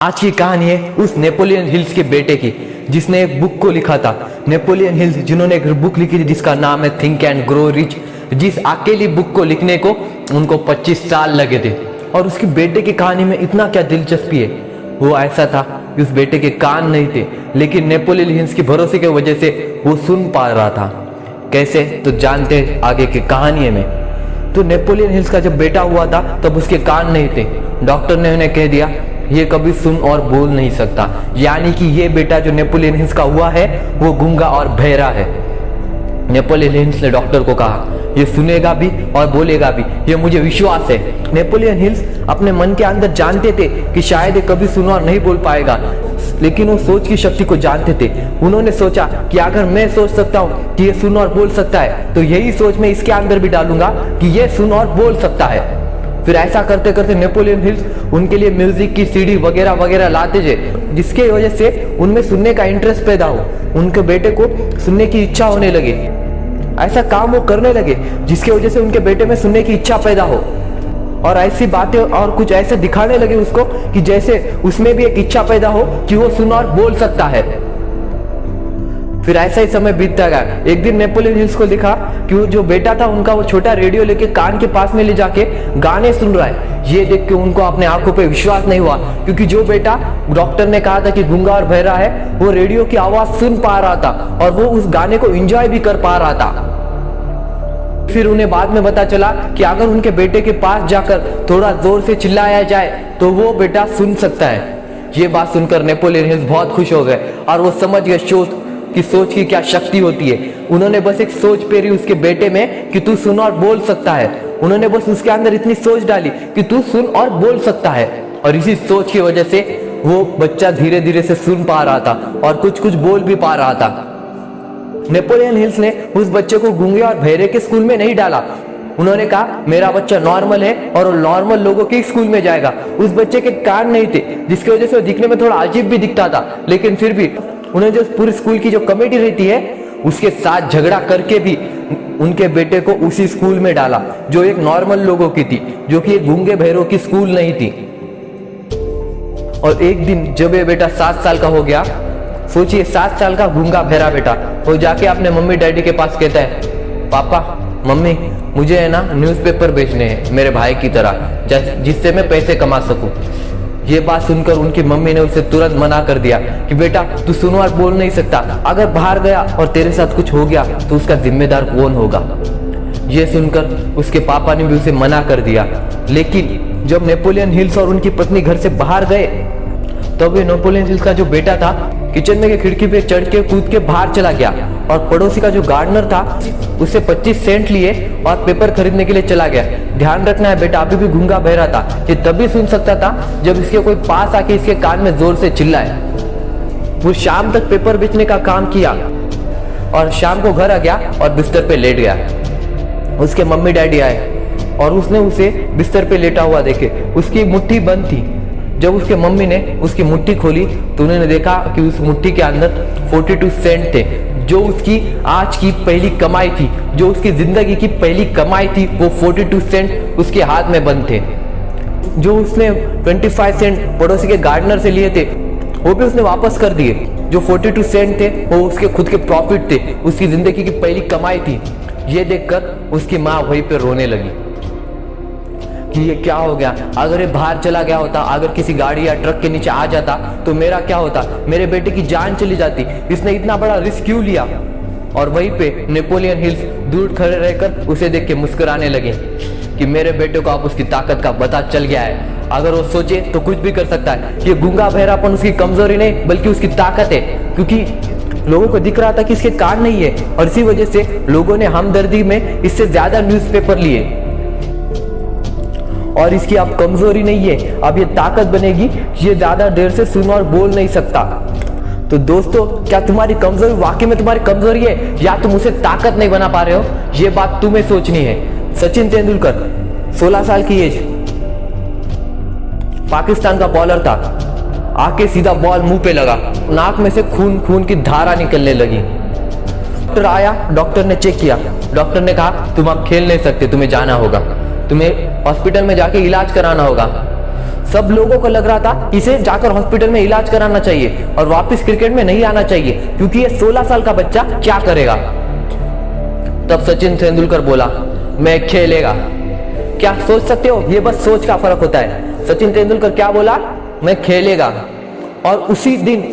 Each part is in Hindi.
आज की कहानी है उस नेपोलियन हिल्स के बेटे की जिसने एक बुक को लिखा था। नेपोलियन हिल्स जिन्होंने एक बुक लिखी थी जिसका नाम है थिंक एंड ग्रो रिच। जिस अकेली बुक को लिखने को उनको 25 साल लगे थे। और उसके बेटे की कहानी में इतना क्या दिलचस्पी है, वो ऐसा था कि उस बेटे के कान नहीं थे, लेकिन नेपोलियन हिल्स के भरोसे की वजह से वो सुन पा रहा था। कैसे, तो जानते हैं आगे की कहानी में। तो नेपोलियन हिल्स का जब बेटा हुआ था तब उसके कान नहीं थे। डॉक्टर ने उन्हें कह दिया ये कभी सुन और बोल नहीं सकता, यानी कि ये बेटा जो नेपोलियन हिल्स का हुआ है वो गूंगा और बहरा है। नेपोलियन हिल्स ने डॉक्टर को कहा ये सुनेगा भी और बोलेगा भी, ये मुझे विश्वास है। नेपोलियन हिल्स अपने मन के अंदर जानते थे कि शायद ये कभी सुन और नहीं बोल पाएगा, लेकिन वो सोच की शक्ति को जानते थे। उन्होंने सोचा कि अगर मैं सोच सकता हूँ कि ये सुन और बोल सकता है तो यही सोच मैं इसके अंदर भी डालूंगा कि ये सुन और बोल सकता है। फिर ऐसा करते करते नेपोलियन हिल्स उनके लिए म्यूजिक की सीडी वगैरह वगैरह लाते थे, जिसके वजह से उनमें सुनने का इंटरेस्ट पैदा हो। उनके बेटे को सुनने की इच्छा होने लगे। ऐसा काम वो करने लगे जिसकी वजह से उनके बेटे में सुनने की इच्छा पैदा हो, और ऐसी बातें और कुछ ऐसे दिखाने लगे उसको कि जैसे उसमें भी एक इच्छा पैदा हो कि वो सुन और बोल सकता है। फिर ऐसा ही समय बीतता गया। एक दिन नेपोलियन हिल्स को दिखा कि वो जो बेटा था उनका वो छोटा रेडियो लेके कान के पास में ले जाके गाने सुन रहा है। ये देख के उनको अपने आंखों पे विश्वास नहीं हुआ, क्योंकि जो बेटा डॉक्टर ने कहा था कि गूंगा और बहरा है वो रेडियो की आवाज सुन पा रहा था और वो उस गाने को एंजॉय भी कर पा रहा था। फिर उन्हें बाद में पता चला कि अगर उनके बेटे के पास जाकर थोड़ा जोर से चिल्लाया जाए तो वो बेटा सुन सकता है। ये बात सुनकर नेपोलियन हिल्स बहुत खुश हो गए और वो समझ गए सोच की क्या शक्ति होती है। उन्होंने बस एक सोच पेरी उसके बेटे में कि तू सुन और बोल सकता है। उन्होंने बस उसके अंदर इतनी सोच डाली कि तू सुन और बोल सकता है, और इसी सोच की वजह से वो बच्चा धीरे धीरे से सुन पा रहा था और कुछ कुछ बोल भी पा रहा था। नेपोलियन हिल्स ने उस बच्चे को गूंगे और बहरे के स्कूल में नहीं डाला। उन्होंने कहा मेरा बच्चा नॉर्मल है और वो नॉर्मल लोगों के स्कूल में जाएगा। उस बच्चे के कान नहीं थे, जिसकी वजह से वो दिखने में थोड़ा अजीब भी दिखता था, लेकिन फिर भी उन्हें जो पूरी स्कूल की जो कमेटी रहती है उसके साथ झगड़ा करके भी उनके बेटे को उसी स्कूल में डाला जो एक नॉर्मल लोगों की थी, जो कि एक गूंगे बहरों की स्कूल नहीं थी। और एक दिन जब ये बेटा 7 साल का हो गया, सोचिए 7 साल का गूंगा बहरा बेटा, वो जाके अपने मम्मी डैडी के पास कहता है पापा मम्मी मुझे है ना न्यूज़पेपर बेचने हैं मेरे भाई की तरह, जिससे मैं पैसे कमा सकूं। ये बात सुनकर उनकी मम्मी ने उसे तुरंत मना कर दिया कि बेटा तू सुन और बोल नहीं सकता, अगर बाहर गया और तेरे साथ कुछ हो गया तो उसका जिम्मेदार कौन होगा। ये सुनकर उसके पापा ने भी उसे मना कर दिया। लेकिन जब नेपोलियन हिल्स और उनकी पत्नी घर से बाहर गए तब ये नेपोलियन हिल्स का जो बेटा था किचन में खिड़की पे चढ़ के कूद के बाहर चला गया, और पड़ोसी का जो गार्डनर था उससे 25 सेंट लिए और पेपर खरीदने के लिए चला गया। ध्यान रखना है बेटा अभी भी गूंगा बहरा था, ये तभी सुन सकता था जब इसके कोई पास आके इसके कान में जोर से चिल्लाए। वो शाम तक पेपर बेचने का काम किया और शाम को घर आ गया और बिस्तर पे लेट गया। उसके मम्मी डैडी आए और उसने उसे बिस्तर पे लेटा हुआ देखे उसकी मुट्ठी बंद थी। जब उसके मम्मी ने उसकी मुट्ठी खोली तो उन्होंने देखा कि उस मुट्ठी के अंदर 42 सेंट थे, जो उसकी आज की पहली कमाई थी, जो उसकी जिंदगी की पहली कमाई थी। वो 42 सेंट उसके हाथ में बंद थे। जो उसने 25 सेंट पड़ोसी के गार्डनर से लिए थे वो भी उसने वापस कर दिए। जो 42 सेंट थे वो उसके खुद के प्रॉफिट थे, उसकी जिंदगी की पहली कमाई थी। ये देखकर उसकी माँ वहीं पे रोने लगी कि ये क्या हो गया, अगर ये बाहर चला गया होता, अगर किसी गाड़ी या ट्रक के नीचे आ जाता तो मेरा क्या होता, मेरे बेटे की जान चली जाती, इसने इतना बड़ा रिस्क क्यों लिया। और वहीं पे नेपोलियन हिल्स दूर खड़े रहकर उसे देख के मुस्कुराने लगे कि मेरे बेटे को अब उसकी ताकत का पता चल गया है, अगर वो सोचे तो कुछ भी कर सकता है। ये गूंगा बहरापन उसकी कमजोरी नहीं बल्कि उसकी ताकत है, क्योंकि लोगों को दिख रहा था कि इसके कान नहीं है, और इसी वजह से लोगों ने हमदर्दी में इससे ज्यादा न्यूज़पेपर लिए। और इसकी अब कमजोरी नहीं है, अब ये ताकत बनेगी, ये ज्यादा देर से सुन और बोल नहीं सकता। तो दोस्तों क्या तुम्हारी कमजोरी वाकई में तुम्हारी कमजोरी है, या तुम उसे ताकत नहीं बना पा रहे हो, ये बात तुम्हें सोचनी है। सचिन तेंदुलकर 16 साल की एज, पाकिस्तान का बॉलर था, आके सीधा बॉल मुंह पे लगा, नाक में से खून की धारा निकलने लगी। डॉक्टर आया, डॉक्टर ने चेक किया, डॉक्टर ने कहा तुम अब खेल नहीं सकते, तुम्हें जाना होगा, तुम्हें हॉस्पिटल में जाके इलाज कराना होगा। सब लोगों को लग रहा था इसे जाकर हॉस्पिटल में इलाज कराना चाहिए और वापस क्रिकेट में नहीं आना चाहिए, क्योंकि ये 16 साल का बच्चा क्या करेगा। तब सचिन तेंदुलकर बोला, मैं खेलेगा। क्या सोच सकते हो, ये बस सोच का फर्क होता है। सचिन तेंदुलकर क्या बोला, मैं खेलेगा। और उसी दिन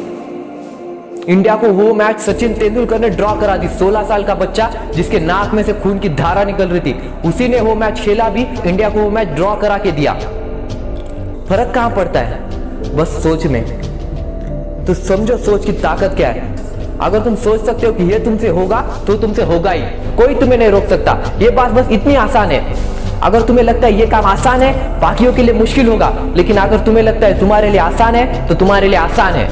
इंडिया को वो मैच सचिन तेंदुलकर ने ड्रॉ करा दी। 16 साल का बच्चा जिसके नाक में से खून की धारा निकल रही थी, उसी ने वो मैच खेला भी, इंडिया को वो मैच ड्रॉ करा के दिया। फर्क कहां पड़ता है, बस सोच में। तो समझो सोच की ताकत क्या है। अगर तुम सोच सकते हो कि ये तुमसे होगा तो तुमसे होगा ही, कोई तुम्हें नहीं रोक सकता। ये बात बस इतनी आसान है। अगर तुम्हें लगता है ये काम आसान है, बाकियों के लिए मुश्किल होगा, लेकिन अगर तुम्हें लगता है तुम्हारे लिए आसान है तो तुम्हारे लिए आसान है।